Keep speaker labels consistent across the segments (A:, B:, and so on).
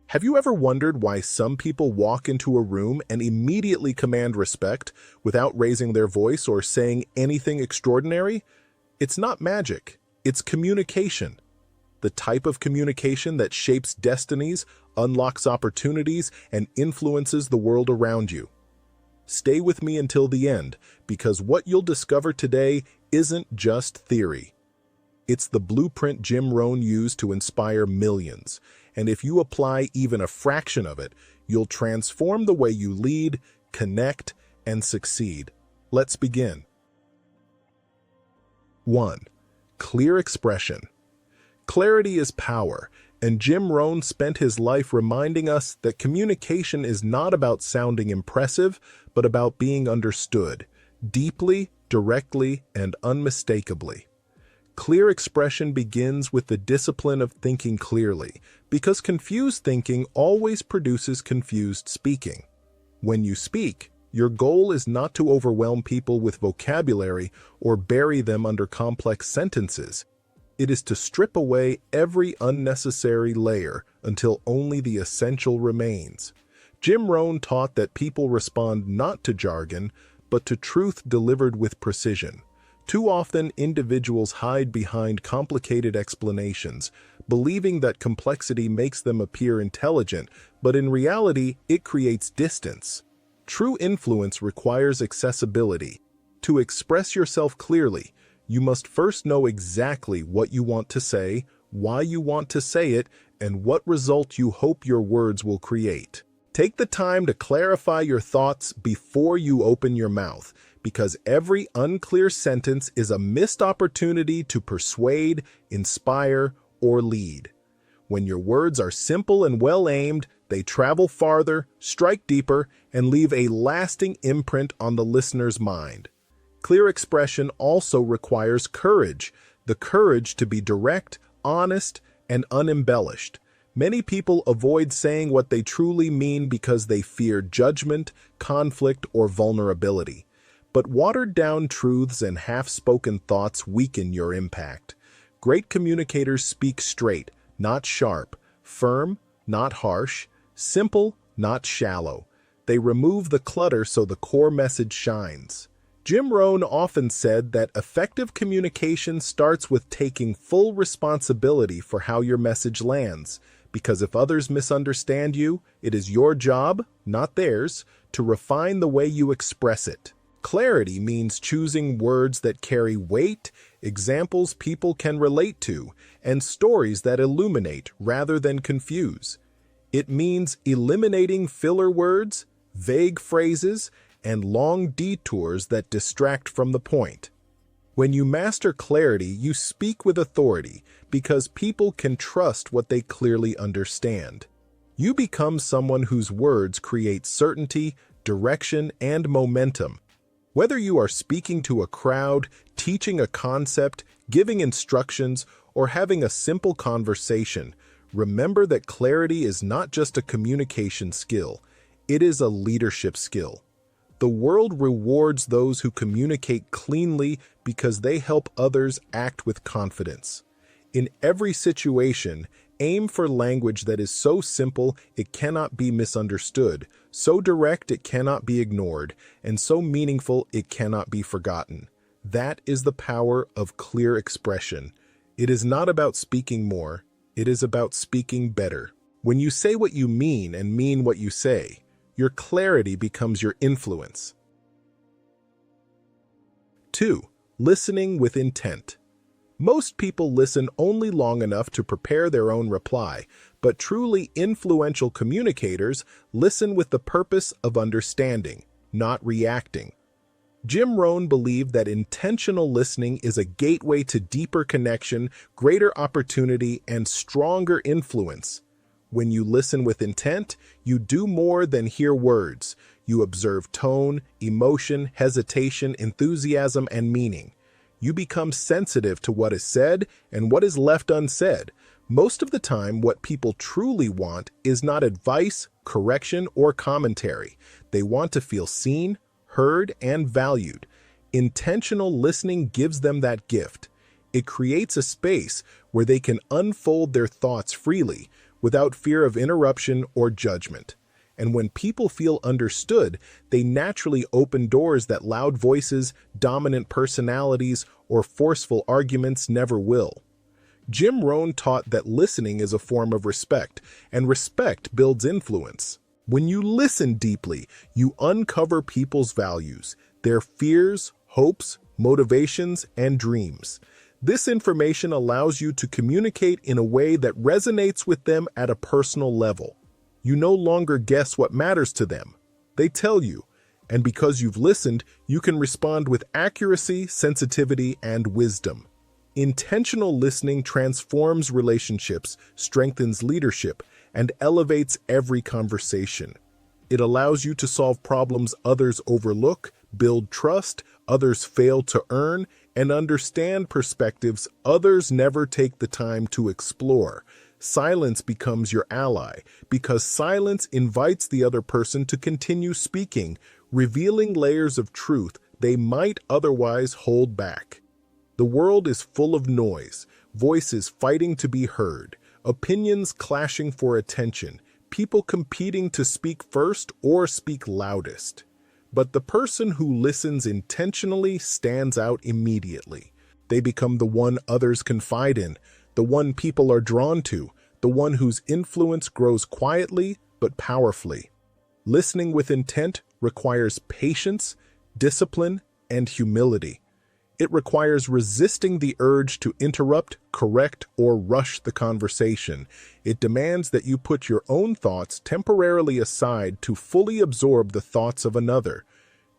A: Have you ever wondered why some people walk into a room and immediately command respect without raising their voice or saying anything extraordinary? It's not magic, it's communication. The type of communication that shapes destinies, unlocks opportunities, and influences the world around you. Stay with me until the end, because what you'll discover today isn't just theory. It's the blueprint Jim Rohn used to inspire millions, and if you apply even a fraction of it, you'll transform the way you lead, connect, and succeed. Let's begin. 1. Clear expression. Clarity is power, and Jim Rohn spent his life reminding us that communication is not about sounding impressive, but about being understood, deeply, directly, and unmistakably. Clear expression begins with the discipline of thinking clearly, because confused thinking always produces confused speaking. When you speak, your goal is not to overwhelm people with vocabulary or bury them under complex sentences. It is to strip away every unnecessary layer until only the essential remains. Jim Rohn taught that people respond not to jargon, but to truth delivered with precision. Too often, individuals hide behind complicated explanations, believing that complexity makes them appear intelligent, but in reality, it creates distance. True influence requires accessibility. To express yourself clearly, you must first know exactly what you want to say, why you want to say it, and what result you hope your words will create. Take the time to clarify your thoughts before you open your mouth, because every unclear sentence is a missed opportunity to persuade, inspire, or lead. When your words are simple and well-aimed, they travel farther, strike deeper, and leave a lasting imprint on the listener's mind. Clear expression also requires courage, the courage to be direct, honest, and unembellished. Many people avoid saying what they truly mean because they fear judgment, conflict, or vulnerability. But watered-down truths and half-spoken thoughts weaken your impact. Great communicators speak straight, not sharp, firm, not harsh, simple, not shallow. They remove the clutter so the core message shines. Jim Rohn often said that effective communication starts with taking full responsibility for how your message lands, because if others misunderstand you, it is your job, not theirs, to refine the way you express it. Clarity means choosing words that carry weight, examples people can relate to, and stories that illuminate rather than confuse. It means eliminating filler words, vague phrases, and long detours that distract from the point. When you master clarity, you speak with authority because people can trust what they clearly understand. You become someone whose words create certainty, direction, and momentum. Whether you are speaking to a crowd, teaching a concept, giving instructions, or having a simple conversation, remember that clarity is not just a communication skill, it is a leadership skill. The world rewards those who communicate cleanly because they help others act with confidence. In every situation, aim for language that is so simple it cannot be misunderstood, so direct it cannot be ignored, and so meaningful it cannot be forgotten. That is the power of clear expression. It is not about speaking more, it is about speaking better. When you say what you mean and mean what you say, your clarity becomes your influence. 2. Listening with intent. Most people listen only long enough to prepare their own reply, but truly influential communicators listen with the purpose of understanding, not reacting. Jim Rohn believed that intentional listening is a gateway to deeper connection, greater opportunity, and stronger influence. When you listen with intent, you do more than hear words. You observe tone, emotion, hesitation, enthusiasm, and meaning. You become sensitive to what is said and what is left unsaid. Most of the time, what people truly want is not advice, correction, or commentary. They want to feel seen, heard, and valued. Intentional listening gives them that gift. It creates a space where they can unfold their thoughts freely, without fear of interruption or judgment. And when people feel understood, they naturally open doors that loud voices, dominant personalities, or forceful arguments never will. Jim Rohn taught that listening is a form of respect, and respect builds influence. When you listen deeply, you uncover people's values, their fears, hopes, motivations, and dreams. This information allows you to communicate in a way that resonates with them at a personal level. You no longer guess what matters to them. They tell you, and because you've listened, you can respond with accuracy, sensitivity, and wisdom. Intentional listening transforms relationships, strengthens leadership, and elevates every conversation. It allows you to solve problems others overlook, build trust others fail to earn, and understand perspectives others never take the time to explore. Silence becomes your ally, because silence invites the other person to continue speaking, revealing layers of truth they might otherwise hold back. The world is full of noise, voices fighting to be heard, opinions clashing for attention, people competing to speak first or speak loudest. But the person who listens intentionally stands out immediately. They become the one others confide in, the one people are drawn to, the one whose influence grows quietly but powerfully. Listening with intent requires patience, discipline, and humility. It requires resisting the urge to interrupt, correct, or rush the conversation. It demands that you put your own thoughts temporarily aside to fully absorb the thoughts of another.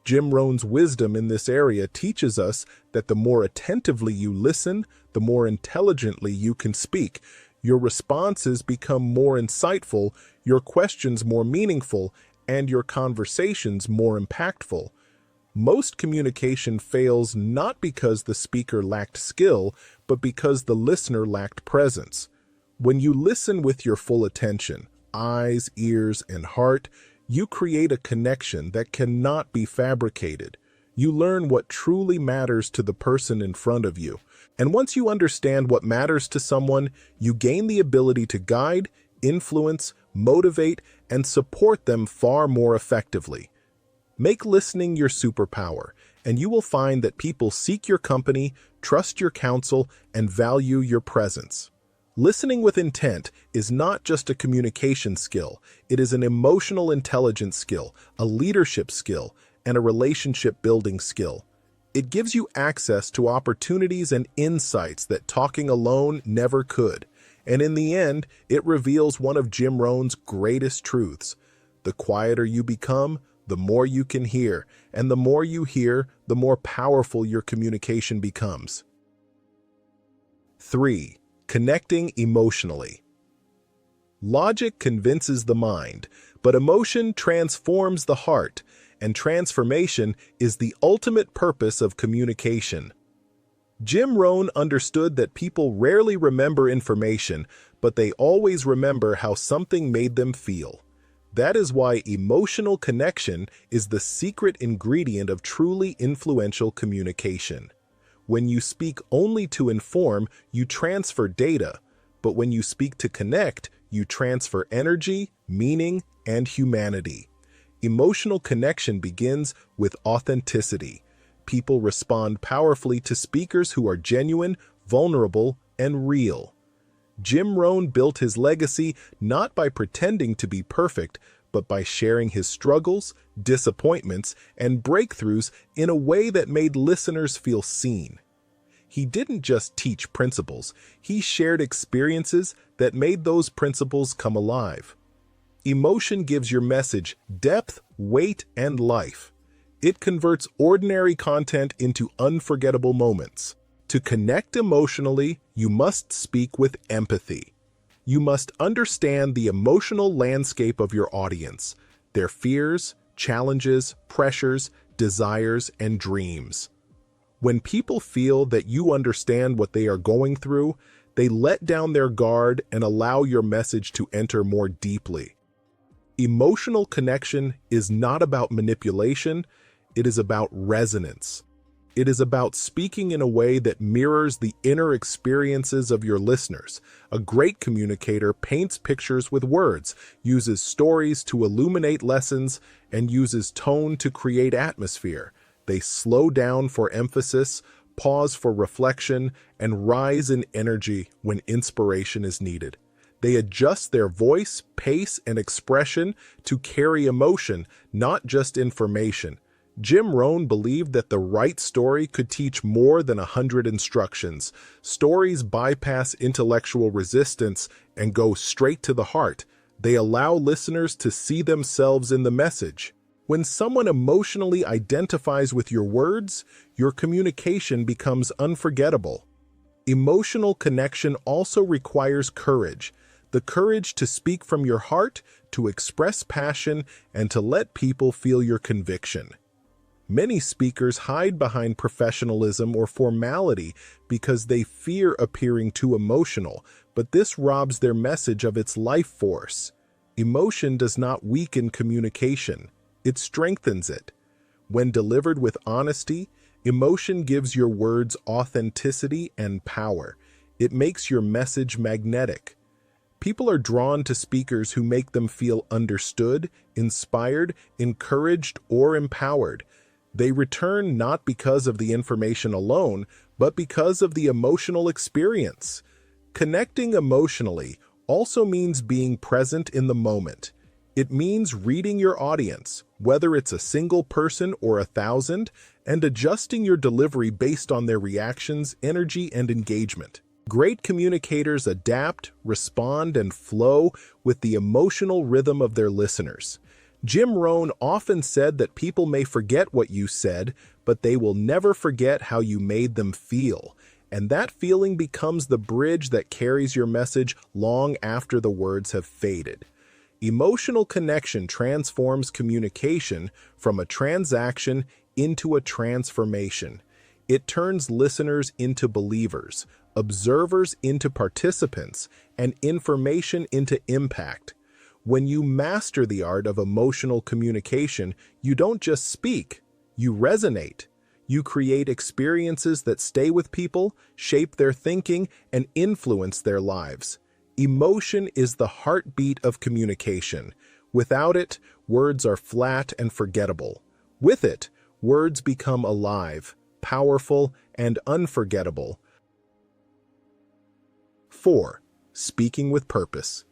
A: Jim Rohn's wisdom in this area teaches us that the more attentively you listen, the more intelligently you can speak. Your responses become more insightful, your questions more meaningful, and your conversations more impactful. Most communication fails not because the speaker lacked skill, but because the listener lacked presence. When you listen with your full attention, eyes, ears, and heart, you create a connection that cannot be fabricated. You learn what truly matters to the person in front of you. And once you understand what matters to someone, you gain the ability to guide, influence, motivate, and support them far more effectively. Make listening your superpower, and you will find that people seek your company, trust your counsel, and value your presence. Listening with intent is not just a communication skill, it is an emotional intelligence skill, a leadership skill, and a relationship-building skill. It gives you access to opportunities and insights that talking alone never could, and in the end, it reveals one of Jim Rohn's greatest truths. The quieter you become, the more you can hear, and the more you hear, the more powerful your communication becomes. 3. Connecting emotionally. Logic convinces the mind, but emotion transforms the heart, and transformation is the ultimate purpose of communication. Jim Rohn understood that people rarely remember information, but they always remember how something made them feel. That is why emotional connection is the secret ingredient of truly influential communication. When you speak only to inform, you transfer data, but when you speak to connect, you transfer energy, meaning, and humanity. Emotional connection begins with authenticity. People respond powerfully to speakers who are genuine, vulnerable, and real. Jim Rohn built his legacy not by pretending to be perfect, but by sharing his struggles, disappointments, and breakthroughs in a way that made listeners feel seen. He didn't just teach principles, he shared experiences that made those principles come alive. Emotion gives your message depth, weight, and life. It converts ordinary content into unforgettable moments. To connect emotionally, you must speak with empathy. You must understand the emotional landscape of your audience, their fears, challenges, pressures, desires, and dreams. When people feel that you understand what they are going through, they let down their guard and allow your message to enter more deeply. Emotional connection is not about manipulation, it is about resonance. It is about speaking in a way that mirrors the inner experiences of your listeners. A great communicator paints pictures with words, uses stories to illuminate lessons, and uses tone to create atmosphere. They slow down for emphasis, pause for reflection, and rise in energy when inspiration is needed. They adjust their voice, pace, and expression to carry emotion, not just information. Jim Rohn believed that the right story could teach more than 100 instructions. Stories bypass intellectual resistance and go straight to the heart. They allow listeners to see themselves in the message. When someone emotionally identifies with your words, your communication becomes unforgettable. Emotional connection also requires courage. The courage to speak from your heart, to express passion, and to let people feel your conviction. Many speakers hide behind professionalism or formality because they fear appearing too emotional, but this robs their message of its life force. Emotion does not weaken communication, it strengthens it. When delivered with honesty, emotion gives your words authenticity and power. It makes your message magnetic. People are drawn to speakers who make them feel understood, inspired, encouraged, or empowered. They return not because of the information alone, but because of the emotional experience. Connecting emotionally also means being present in the moment. It means reading your audience, whether it's a single person or 1,000, and adjusting your delivery based on their reactions, energy, and engagement. Great communicators adapt, respond, and flow with the emotional rhythm of their listeners. Jim Rohn often said that people may forget what you said, but they will never forget how you made them feel. And that feeling becomes the bridge that carries your message long after the words have faded. Emotional connection transforms communication from a transaction into a transformation. It turns listeners into believers, observers into participants, and information into impact. When you master the art of emotional communication, you don't just speak, you resonate. You create experiences that stay with people, shape their thinking, and influence their lives. Emotion is the heartbeat of communication. Without it, words are flat and forgettable. With it, words become alive, powerful, and unforgettable. 4. Speaking with purpose.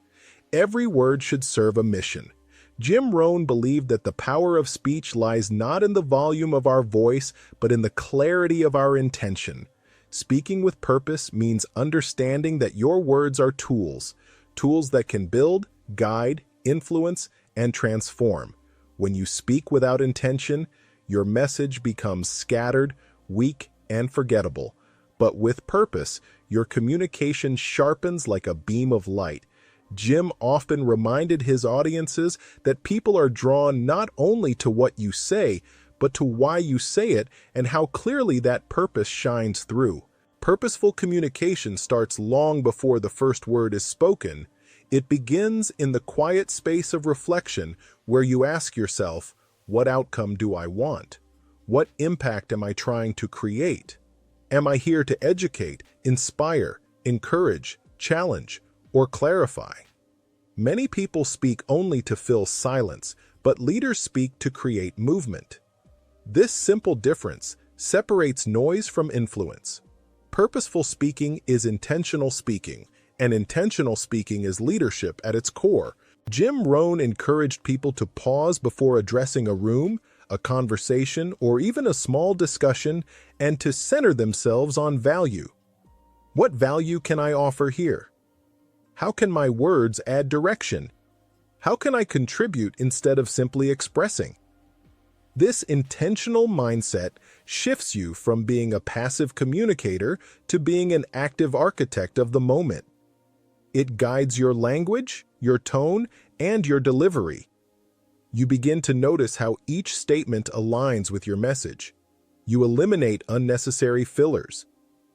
A: Every word should serve a mission. Jim Rohn believed that the power of speech lies not in the volume of our voice, but in the clarity of our intention. Speaking with purpose means understanding that your words are tools that can build, guide, influence, and transform. When you speak without intention, your message becomes scattered, weak, and forgettable. But with purpose, your communication sharpens like a beam of light. Jim often reminded his audiences that people are drawn not only to what you say, but to why you say it and how clearly that purpose shines through. Purposeful communication starts long before the first word is spoken. It begins in the quiet space of reflection where you ask yourself, what outcome do I want? What impact am I trying to create? Am I here to educate, inspire, encourage, challenge, or clarify? Many people speak only to fill silence, but leaders speak to create movement. This simple difference separates noise from influence. Purposeful speaking is intentional speaking, and intentional speaking is leadership at its core. Jim Rohn encouraged people to pause before addressing a room, a conversation, or even a small discussion, and to center themselves on value. What value can I offer here? How can my words add direction? How can I contribute instead of simply expressing? This intentional mindset shifts you from being a passive communicator to being an active architect of the moment. It guides your language, your tone, and your delivery. You begin to notice how each statement aligns with your message. You eliminate unnecessary fillers.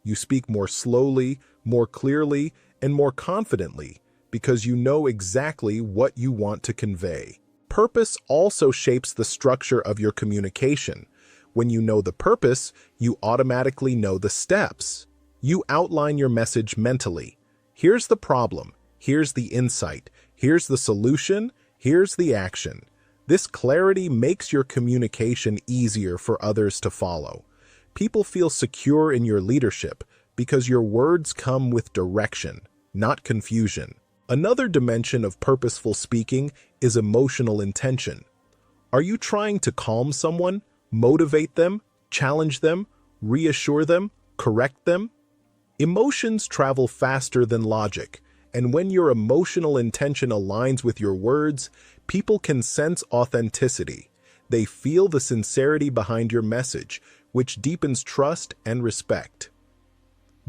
A: You speak more slowly, more clearly, and more confidently because you know exactly what you want to convey. Purpose also shapes the structure of your communication. When you know the purpose, you automatically know the steps. You outline your message mentally. Here's the problem. Here's the insight. Here's the solution. Here's the action. This clarity makes your communication easier for others to follow. People feel secure in your leadership because your words come with direction, not confusion. Another dimension of purposeful speaking is emotional intention. Are you trying to calm someone, motivate them, challenge them, reassure them, correct them? Emotions travel faster than logic, and when your emotional intention aligns with your words, people can sense authenticity. They feel the sincerity behind your message, which deepens trust and respect.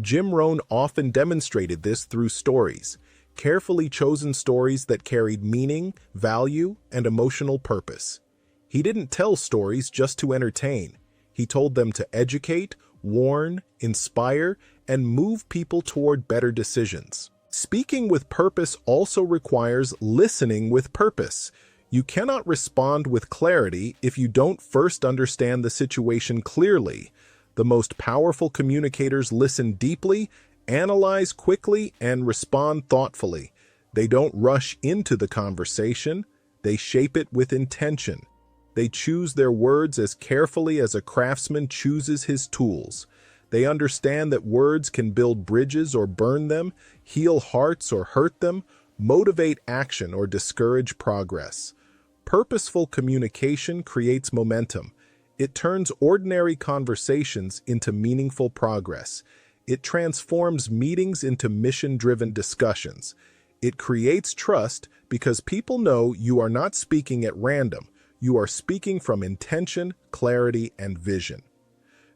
A: Jim Rohn often demonstrated this through stories, carefully chosen stories that carried meaning, value, and emotional purpose. He didn't tell stories just to entertain. He told them to educate, warn, inspire, and move people toward better decisions. Speaking with purpose also requires listening with purpose. You cannot respond with clarity if you don't first understand the situation clearly. The most powerful communicators listen deeply, analyze quickly, and respond thoughtfully. They don't rush into the conversation. They shape it with intention. They choose their words as carefully as a craftsman chooses his tools. They understand that words can build bridges or burn them, heal hearts or hurt them, motivate action or discourage progress. Purposeful communication creates momentum. It turns ordinary conversations into meaningful progress. It transforms meetings into mission-driven discussions. It creates trust because people know you are not speaking at random. You are speaking from intention, clarity, and vision.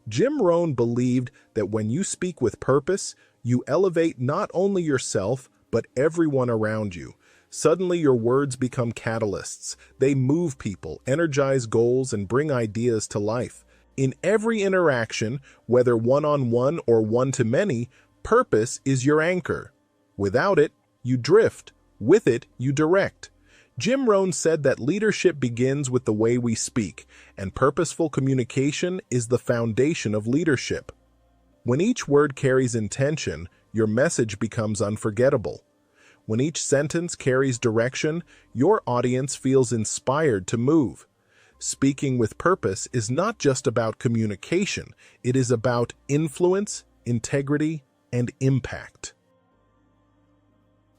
A: Jim Rohn believed that when you speak with purpose, you elevate not only yourself, but everyone around you. Suddenly, your words become catalysts. They move people, energize goals, and bring ideas to life. In every interaction, whether one-on-one or one-to-many, purpose is your anchor. Without it, you drift. With it, you direct. Jim Rohn said that leadership begins with the way we speak, and purposeful communication is the foundation of leadership. When each word carries intention, your message becomes unforgettable. When each sentence carries direction, your audience feels inspired to move. Speaking with purpose is not just about communication, it is about influence, integrity, and impact.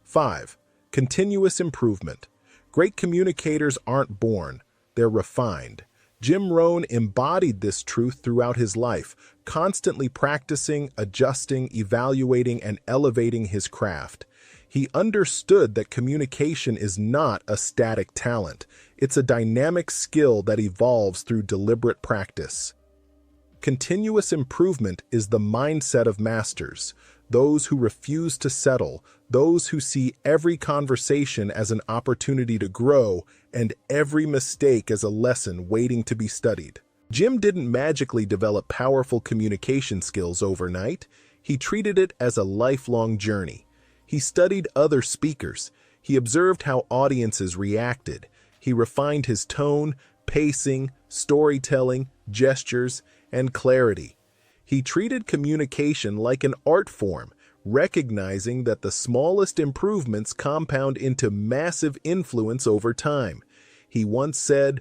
A: 5. Continuous improvement. Great communicators aren't born, they're refined. Jim Rohn embodied this truth throughout his life, constantly practicing, adjusting, evaluating, and elevating his craft. He understood that communication is not a static talent. It's a dynamic skill that evolves through deliberate practice. Continuous improvement is the mindset of masters, those who refuse to settle, those who see every conversation as an opportunity to grow and every mistake as a lesson waiting to be studied. Jim didn't magically develop powerful communication skills overnight. He treated it as a lifelong journey. He studied other speakers. He observed how audiences reacted. He refined his tone, pacing, storytelling, gestures, and clarity. He treated communication like an art form, recognizing that the smallest improvements compound into massive influence over time. He once said,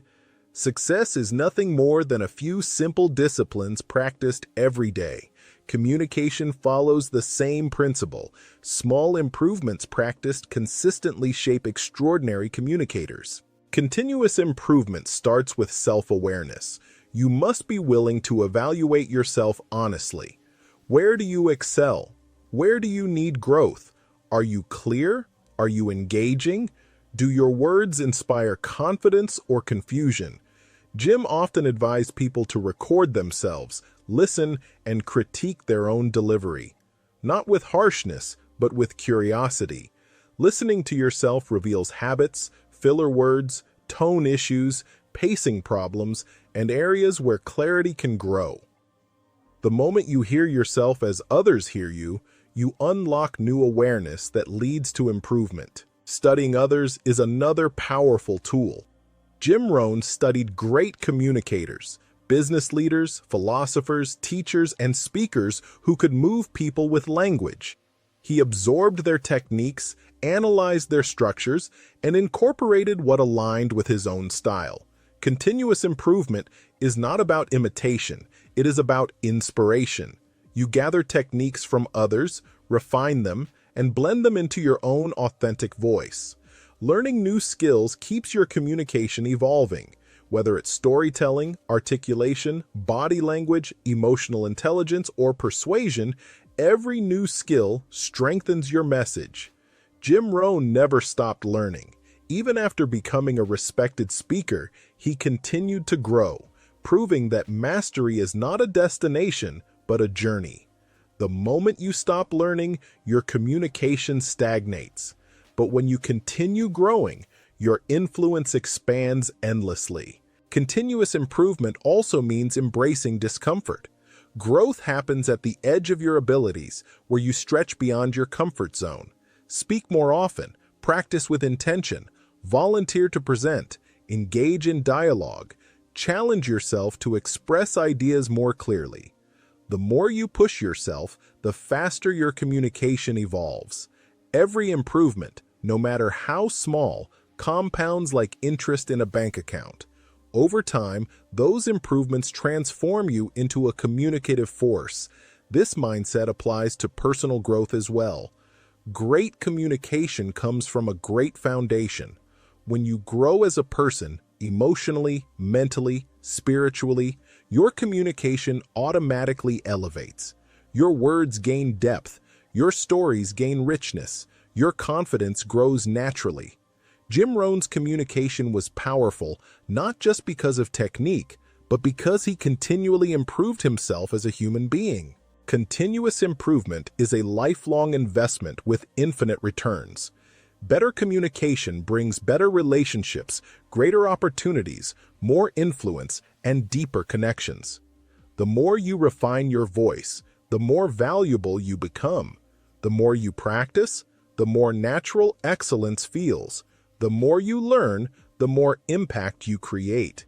A: "Success is nothing more than a few simple disciplines practiced every day. Communication follows the same principle. Small improvements practiced consistently shape extraordinary communicators." Continuous improvement starts with self-awareness. You must be willing to evaluate yourself honestly. Where do you excel? Where do you need growth? Are you clear? Are you engaging? Do your words inspire confidence or confusion? Jim often advised people to record themselves, listen, and critique their own delivery. Not with harshness, but with curiosity. Listening to yourself reveals habits, filler words, tone issues, pacing problems, and areas where clarity can grow. The moment you hear yourself as others hear you, you unlock new awareness that leads to improvement. Studying others is another powerful tool. Jim Rohn studied great communicators, business leaders, philosophers, teachers, and speakers who could move people with language. He absorbed their techniques, analyzed their structures, and incorporated what aligned with his own style. Continuous improvement is not about imitation, it is about inspiration. You gather techniques from others, refine them, and blend them into your own authentic voice. Learning new skills keeps your communication evolving. Whether it's storytelling, articulation, body language, emotional intelligence, or persuasion, every new skill strengthens your message. Jim Rohn never stopped learning. Even after becoming a respected speaker, he continued to grow, proving that mastery is not a destination, but a journey. The moment you stop learning, your communication stagnates. But when you continue growing, your influence expands endlessly. Continuous improvement also means embracing discomfort. Growth happens at the edge of your abilities, where you stretch beyond your comfort zone. Speak more often, practice with intention, volunteer to present, engage in dialogue, challenge yourself to express ideas more clearly. The more you push yourself, the faster your communication evolves. Every improvement, no matter how small, compounds like interest in a bank account. Over time, those improvements transform you into a communicative force. This mindset applies to personal growth as well. Great communication comes from a great foundation. When you grow as a person, emotionally, mentally, spiritually, your communication automatically elevates. Your words gain depth, your stories gain richness, your confidence grows naturally. Jim Rohn's communication was powerful not just because of technique, but because he continually improved himself as a human being. Continuous improvement is a lifelong investment with infinite returns. Better communication brings better relationships, greater opportunities, more influence, and deeper connections. The more you refine your voice, the more valuable you become. The more you practice, the more natural excellence feels. The more you learn, the more impact you create.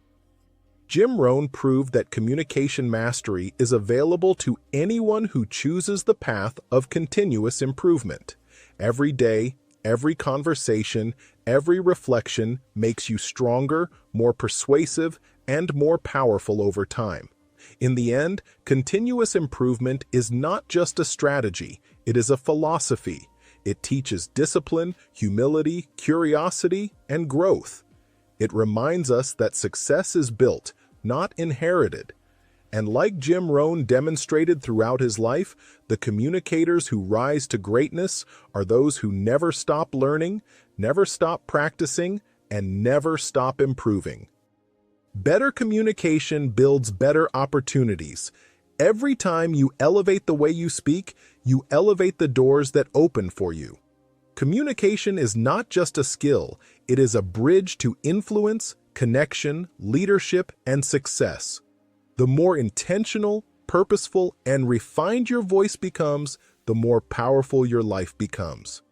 A: Jim Rohn proved that communication mastery is available to anyone who chooses the path of continuous improvement. Every day, every conversation, every reflection makes you stronger, more persuasive, and more powerful over time. In the end, continuous improvement is not just a strategy, it is a philosophy. It teaches discipline, humility, curiosity, and growth. It reminds us that success is built, not inherited. And like Jim Rohn demonstrated throughout his life, the communicators who rise to greatness are those who never stop learning, never stop practicing, and never stop improving. Better communication builds better opportunities. Every time you elevate the way you speak, you elevate the doors that open for you. Communication is not just a skill, it is a bridge to influence, connection, leadership, and success. The more intentional, purposeful, and refined your voice becomes, the more powerful your life becomes.